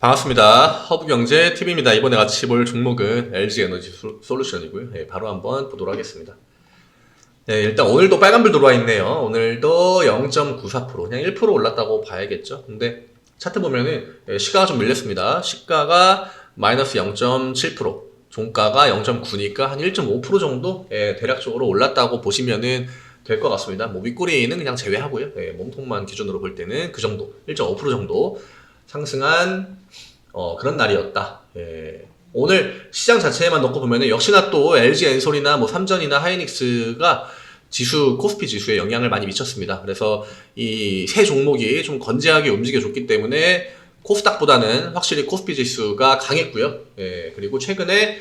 반갑습니다. 허브경제 TV입니다. 이번에 같이 볼 종목은 LG에너지 솔루션이고요. 네, 바로 한번 보도록 하겠습니다. 네, 일단 오늘도 빨간불 들어와 있네요. 오늘도 0.94%, 그냥 1% 올랐다고 봐야겠죠. 근데 차트 보면은 시가가 좀 밀렸습니다. 시가가 마이너스 0.7%, 종가가 0.9니까 한 1.5% 정도 대략적으로 올랐다고 보시면은 될 것 같습니다. 뭐 윗꼬리는 그냥 제외하고요. 몸통만 기준으로 볼 때는 그 정도, 1.5% 정도 상승한 그런 날이었다. 오늘 시장 자체에만 놓고 보면은 역시나 또 LG 엔솔이나 뭐 삼전이나 하이닉스가 지수, 코스피 지수에 영향을 많이 미쳤습니다. 그래서 이 세 종목이 좀 건재하게 움직여줬기 때문에 코스닥보다는 확실히 코스피 지수가 강했고요. 그리고 최근에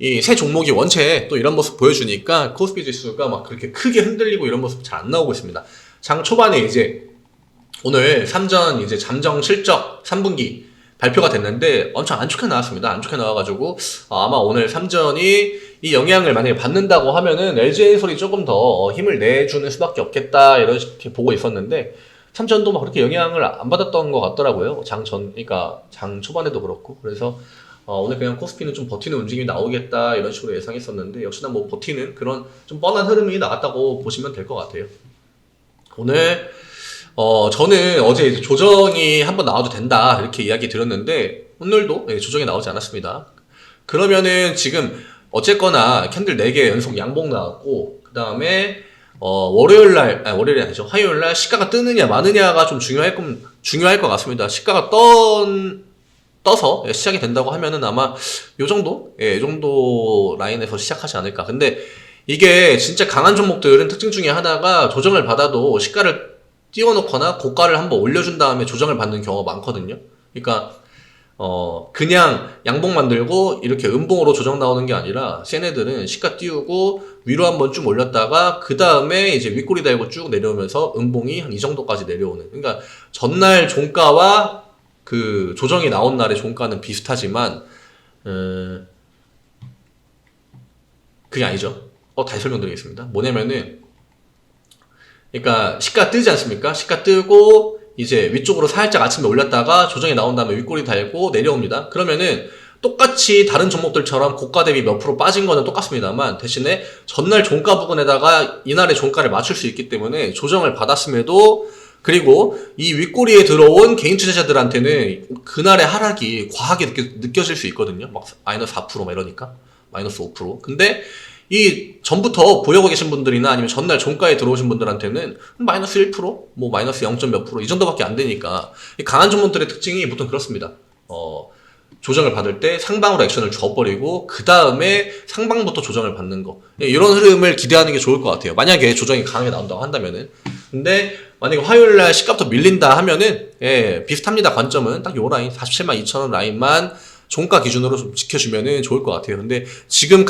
이 세 종목이 원체 또 이런 모습 보여주니까 코스피 지수가 막 그렇게 크게 흔들리고 이런 모습 잘 안 나오고 있습니다. 장 초반에 이제 오늘 삼전 이제 잠정 실적 3분기 발표가 됐는데 엄청 안 좋게 나왔습니다. 안 좋게 나와가지고 아마 오늘 삼전이 이 영향을 만약에 받는다고 하면은 LG엔솔이 조금 더 힘을 내주는 수밖에 없겠다 이렇게 보고 있었는데 삼전도 막 그렇게 영향을 안 받았던 것 같더라고요. 그러니까 장 초반에도 그렇고 그래서 오늘 그냥 코스피는 좀 버티는 움직임이 나오겠다 이런 식으로 예상했었는데 역시나 뭐 버티는 그런 좀 뻔한 흐름이 나왔다고 보시면 될 것 같아요. 오늘 저는 어제 이제 조정이 한번 나와도 된다 이렇게 이야기 드렸는데 오늘도 조정이 나오지 않았습니다. 그러면은 지금 어쨌거나 캔들 4개 연속 양봉 나왔고 그 다음에 월요일이 아니죠. 화요일날 시가가 뜨느냐 마느냐가 좀 중요할 것 같습니다. 시가가 떠서 시작이 된다고 하면은 아마 요 정도 라인에서 시작하지 않을까. 근데 이게 진짜 강한 종목들은 특징 중에 하나가 조정을 받아도 시가를 띄워놓거나 고가를 한번 올려준 다음에 조정을 받는 경우가 많거든요. 그러니까 그냥 양봉 만들고 이렇게 음봉으로 조정 나오는 게 아니라 쟤네들은 시가 띄우고 위로 한번 쭉 올렸다가 그 다음에 이제 윗꼬리 달고 쭉 내려오면서 음봉이 한 이 정도까지 내려오는. 그러니까 전날 종가와 그 조정이 나온 날의 종가는 비슷하지만 그게 아니죠. 다시 설명드리겠습니다. 뭐냐면은 그러니까 시가 뜨지 않습니까? 시가 뜨고 이제 위쪽으로 살짝 아침에 올렸다가 조정이 나온 다음에 윗꼬리 달고 내려옵니다. 그러면은 똑같이 다른 종목들처럼 고가 대비 몇 프로 빠진 거는 똑같습니다만 대신에 전날 종가 부근에다가 이날의 종가를 맞출 수 있기 때문에 조정을 받았음에도 그리고 이 윗꼬리에 들어온 개인 투자자들한테는 그날의 하락이 과하게 느껴질 수 있거든요. 막 마이너스 4% 막 이러니까 마이너스 5%. 근데 이 전부터 보유하고 계신 분들이나 아니면 전날 종가에 들어오신 분들한테는 마이너스 1%, 뭐 마이너스 0. 몇 프로 이 정도밖에 안 되니까 강한 종목들의 특징이 보통 그렇습니다. 조정을 받을 때 상방으로 액션을 줘버리고 그 다음에 상방부터 조정을 받는 거 이런 흐름을 기대하는 게 좋을 것 같아요. 만약에 조정이 강하게 나온다고 한다면은. 근데 만약에 화요일날 시가부터 밀린다 하면은 비슷합니다. 관점은 딱 요 라인 472,000원 라인만 종가 기준으로 좀 지켜주면은 좋을 것 같아요. 근데 지금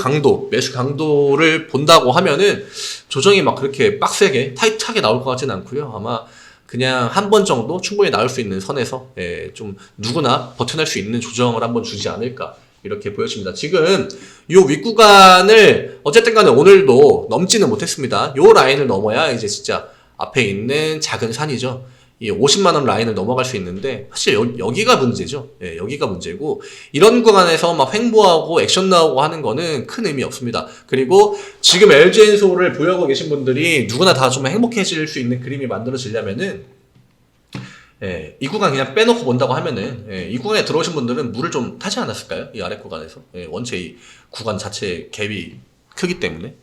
매수 강도를 본다고 하면은 조정이 막 그렇게 빡세게 타이트하게 나올 것 같지는 않고요. 아마 그냥 한 번 정도 충분히 나올 수 있는 선에서 좀 누구나 버텨낼 수 있는 조정을 한번 주지 않을까 이렇게 보여집니다. 지금 요 윗구간을 어쨌든 간에 오늘도 넘지는 못했습니다. 요 라인을 넘어야 이제 진짜 앞에 있는 작은 산이죠. 이 50만원 라인을 넘어갈 수 있는데 사실 여기가 문제죠. 여기가 문제고 이런 구간에서 막 횡보하고 액션 나오고 하는 거는 큰 의미 없습니다. 그리고 지금 LG엔솔을 보유하고 계신 분들이 누구나 다 좀 행복해질 수 있는 그림이 만들어지려면은 이 구간 그냥 빼놓고 본다고 하면은 이 구간에 들어오신 분들은 물을 좀 타지 않았을까요? 이 아래 구간에서 원체 이 구간 자체 갭이 크기 때문에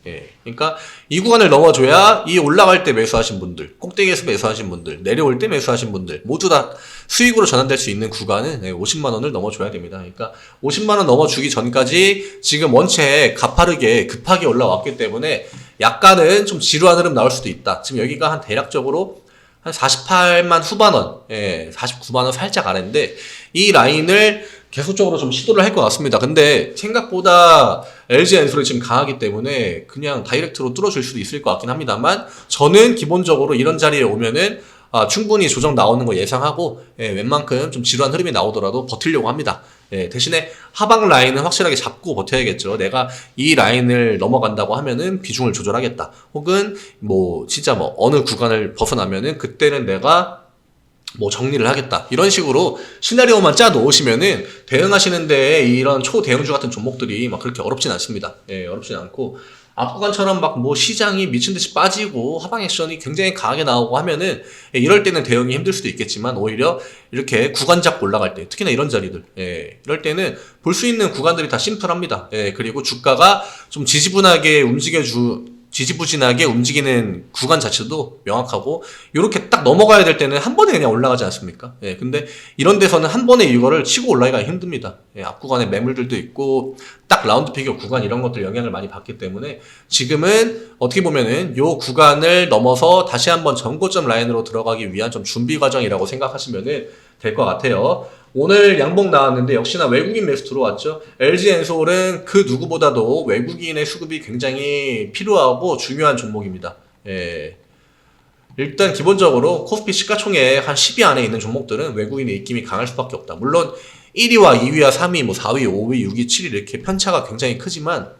그러니까 이 구간을 넘어줘야 이 올라갈 때 매수하신 분들, 꼭대기에서 매수하신 분들, 내려올 때 매수하신 분들 모두 다 수익으로 전환될 수 있는 구간은 50만원을 넘어줘야 됩니다. 그러니까 50만원 넘어주기 전까지 지금 원체 가파르게 급하게 올라왔기 때문에 약간은 좀 지루한 흐름 나올 수도 있다. 지금 여기가 한 대략적으로 한 48만 후반원, 49만원 살짝 아래인데 이 라인을 계속적으로 좀 시도를 할 것 같습니다. 근데 생각보다 LG엔솔이 지금 강하기 때문에 그냥 다이렉트로 뚫어줄 수도 있을 것 같긴 합니다만 저는 기본적으로 이런 자리에 오면은 충분히 조정 나오는 거 예상하고 웬만큼 좀 지루한 흐름이 나오더라도 버티려고 합니다. 대신에 하방 라인은 확실하게 잡고 버텨야겠죠. 내가 이 라인을 넘어간다고 하면은 비중을 조절하겠다. 혹은 뭐 진짜 뭐 어느 구간을 벗어나면은 그때는 내가 뭐 정리를 하겠다 이런 식으로 시나리오만 짜 놓으시면은 대응하시는데 이런 초대형주 같은 종목들이 막 그렇게 어렵진 않습니다. 예, 어렵진 않고 앞구간처럼 막 뭐 시장이 미친 듯이 빠지고 하방 액션이 굉장히 강하게 나오고 하면은 예, 이럴 때는 대응이 힘들 수도 있겠지만 오히려 이렇게 구간 잡고 올라갈 때 특히나 이런 자리들 예, 이럴 때는 볼 수 있는 구간들이 다 심플합니다. 예, 그리고 주가가 좀 지지부진하게 움직이는 구간 자체도 명확하고 요렇게 딱 넘어가야 될 때는 한 번에 그냥 올라가지 않습니까? 예, 근데 이런 데서는 한 번에 이거를 치고 올라가기가 힘듭니다. 예, 앞 구간에 매물들도 있고 딱 라운드 피겨 구간 이런 것들 영향을 많이 받기 때문에 지금은 어떻게 보면은 요 구간을 넘어서 다시 한번 전고점 라인으로 들어가기 위한 좀 준비 과정이라고 생각하시면은 될 것 같아요. 오늘 양봉 나왔는데 역시나 외국인 매수 들어왔죠. LG엔솔은 그 누구보다도 외국인의 수급이 굉장히 필요하고 중요한 종목입니다. 예. 일단 기본적으로 코스피 시가총액 한 10위 안에 있는 종목들은 외국인의 입김이 강할 수밖에 없다. 물론 1위와 2위와 3위, 뭐 4위, 5위, 6위, 7위 이렇게 편차가 굉장히 크지만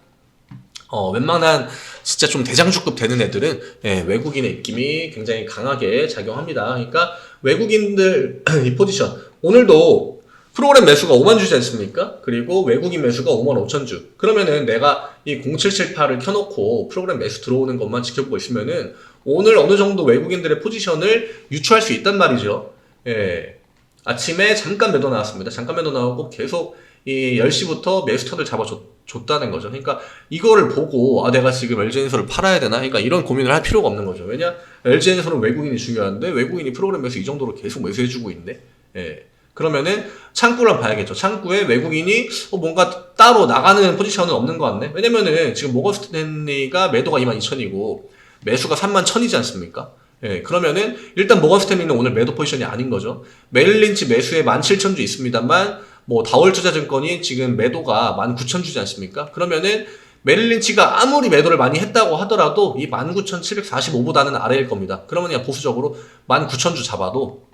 웬만한 진짜 좀 대장주급 되는 애들은 예, 외국인의 입김이 굉장히 강하게 작용합니다. 그러니까 외국인들 이 포지션 오늘도 프로그램 매수가 5만 주지 않습니까? 그리고 외국인 매수가 5만 5천 주. 그러면은 내가 이 0778을 켜놓고 프로그램 매수 들어오는 것만 지켜보고 있으면은 오늘 어느 정도 외국인들의 포지션을 유추할 수 있단 말이죠. 예. 아침에 잠깐 매도 나왔습니다. 잠깐 매도 나오고 계속 이 10시부터 매수터들 잡아줬다는 거죠. 그러니까 이거를 보고 내가 지금 LG엔솔을 팔아야 되나? 그러니까 이런 고민을 할 필요가 없는 거죠. 왜냐? LG엔솔은 외국인이 중요한데 외국인이 프로그램 매수 이 정도로 계속 매수해주고 있네. 예. 그러면은 창구를 한번 봐야겠죠. 창구에 외국인이 뭔가 따로 나가는 포지션은 없는 것 같네. 왜냐면은 지금 모건 스탠리가 매도가 22,000이고 매수가 31,000이지 않습니까? 예, 그러면은 일단 모건 스탠리는 오늘 매도 포지션이 아닌 거죠. 메릴린치 매수에 17,000주 있습니다만 뭐 다월투자증권이 지금 매도가 19,000주지 않습니까? 그러면은 메릴린치가 아무리 매도를 많이 했다고 하더라도 이 19,745보다는 아래일 겁니다. 그러면 그냥 보수적으로 19,000주 잡아도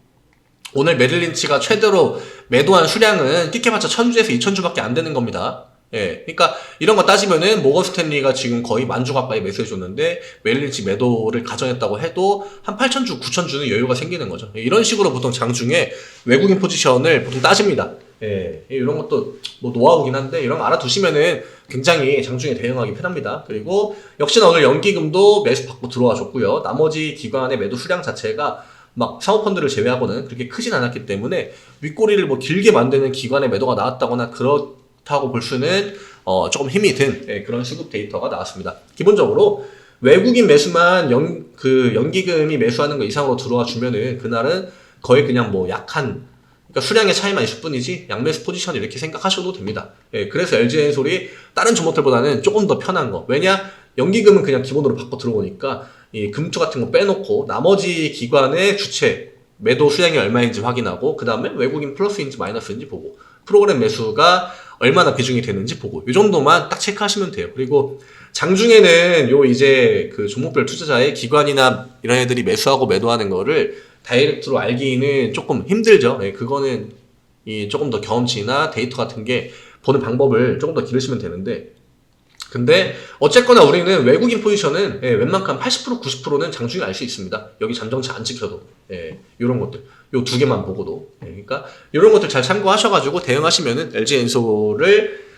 오늘 메릴린치가 최대로 매도한 수량은 띠켜봤자 1,000주에서 2,000주밖에 안 되는 겁니다. 예. 그러니까 이런 거 따지면은 모건 스탠리가 지금 거의 10,000주 가까이 매수해줬는데 메릴린치 매도를 가정했다고 해도 한 8,000주, 9,000주는 여유가 생기는 거죠. 이런 식으로 보통 장중에 외국인 포지션을 보통 따집니다. 예. 이런 것도 뭐 노하우긴 한데 이런 거 알아두시면은 굉장히 장중에 대응하기 편합니다. 그리고 역시나 오늘 연기금도 매수 받고 들어와 줬고요. 나머지 기관의 매도 수량 자체가 막 사모펀드를 제외하고는 그렇게 크진 않았기 때문에 윗꼬리를 뭐 길게 만드는 기관의 매도가 나왔다거나 그렇다고 볼 수는 조금 힘이 든 그런 수급 데이터가 나왔습니다. 기본적으로 외국인 매수만 연기금이 매수하는 거 이상으로 들어와 주면은 그날은 거의 그냥 뭐 약한 그러니까 수량의 차이만 있을 뿐이지 양매수 포지션 이렇게 생각하셔도 됩니다. 예, 그래서 LG엔솔이 다른 종목들보다는 조금 더 편한 거. 왜냐? 연기금은 그냥 기본으로 바꿔 들어오니까 이 금투 같은 거 빼놓고 나머지 기관의 주체 매도 수량이 얼마인지 확인하고 그 다음에 외국인 플러스인지 마이너스인지 보고 프로그램 매수가 얼마나 비중이 되는지 보고 이 정도만 딱 체크하시면 돼요. 그리고 장중에는 요 이제 그 종목별 투자자의 기관이나 이런 애들이 매수하고 매도하는 거를 다이렉트로 알기는 조금 힘들죠. 예, 그거는 이 조금 더 경험치나 데이터 같은 게 보는 방법을 조금 더 기르시면 되는데 근데 어쨌거나 우리는 외국인 포지션은 웬만큼 80% 90%는 장중에 알 수 있습니다. 여기 잠정치 안 찍혀도 이런 것들 요 두 개만 보고도 그러니까 이런 것들 잘 참고하셔가지고 대응하시면은 LG엔솔을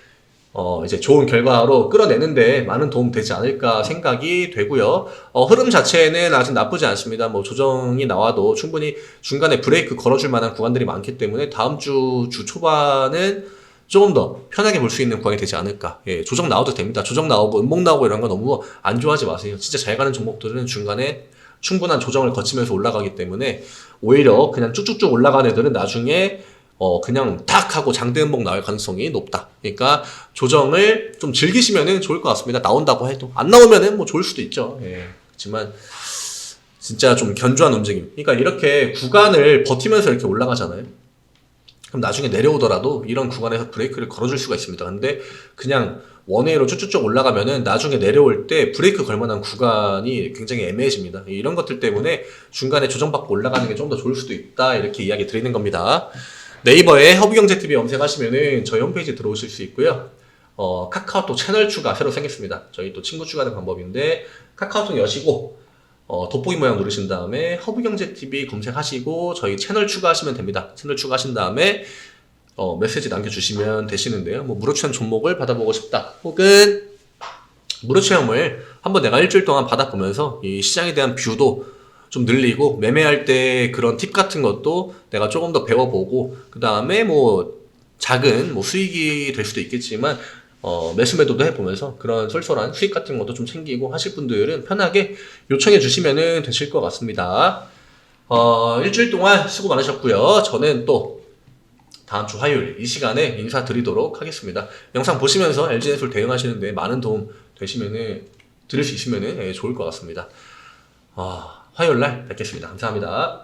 이제 좋은 결과로 끌어내는데 많은 도움 되지 않을까 생각이 되고요. 흐름 자체는 아직 나쁘지 않습니다. 뭐 조정이 나와도 충분히 중간에 브레이크 걸어줄 만한 구간들이 많기 때문에 다음 주 초반은 조금 더 편하게 볼 수 있는 구간이 되지 않을까. 예, 조정 나와도 됩니다. 조정 나오고 음봉 나오고 이런 거 너무 안 좋아하지 마세요. 진짜 잘 가는 종목들은 중간에 충분한 조정을 거치면서 올라가기 때문에 오히려 그냥 쭉쭉쭉 올라가는 애들은 나중에 그냥 탁 하고 장대 음봉 나올 가능성이 높다. 그러니까 조정을 좀 즐기시면은 좋을 것 같습니다. 나온다고 해도 안 나오면은 뭐 좋을 수도 있죠. 예. 그렇지만 진짜 좀 견조한 움직임. 그러니까 이렇게 구간을 버티면서 이렇게 올라가잖아요. 그럼 나중에 내려오더라도 이런 구간에서 브레이크를 걸어줄 수가 있습니다. 근데 그냥 원웨이로 쭉쭉쭉 올라가면은 나중에 내려올 때 브레이크 걸만한 구간이 굉장히 애매해집니다. 이런 것들 때문에 중간에 조정받고 올라가는 게 좀 더 좋을 수도 있다. 이렇게 이야기 드리는 겁니다. 네이버에 허브경제TV 검색하시면은 저희 홈페이지 들어오실 수 있고요. 카카오톡 채널 추가 새로 생겼습니다. 저희 또 친구 추가하는 방법인데 카카오톡 여시고 돋보기 모양 누르신 다음에 허브경제TV 검색하시고 저희 채널 추가하시면 됩니다. 채널 추가하신 다음에 메시지 남겨주시면 되시는데요. 뭐 무료 체험 종목을 받아보고 싶다. 혹은 무료 체험을 한번 내가 일주일 동안 받아보면서 이 시장에 대한 뷰도 좀 늘리고 매매할 때 그런 팁 같은 것도 내가 조금 더 배워보고 그 다음에 뭐 작은 뭐 수익이 될 수도 있겠지만 매수 매도도 해보면서 그런 쏠쏠한 수익 같은 것도 좀 챙기고 하실 분들은 편하게 요청해 주시면 되실 것 같습니다. 일주일 동안 수고 많으셨고요. 저는 또 다음 주 화요일 이 시간에 인사드리도록 하겠습니다. 영상 보시면서 LG엔솔 대응하시는데 많은 도움 드릴 수 있으면 좋을 것 같습니다. 화요일 날 뵙겠습니다. 감사합니다.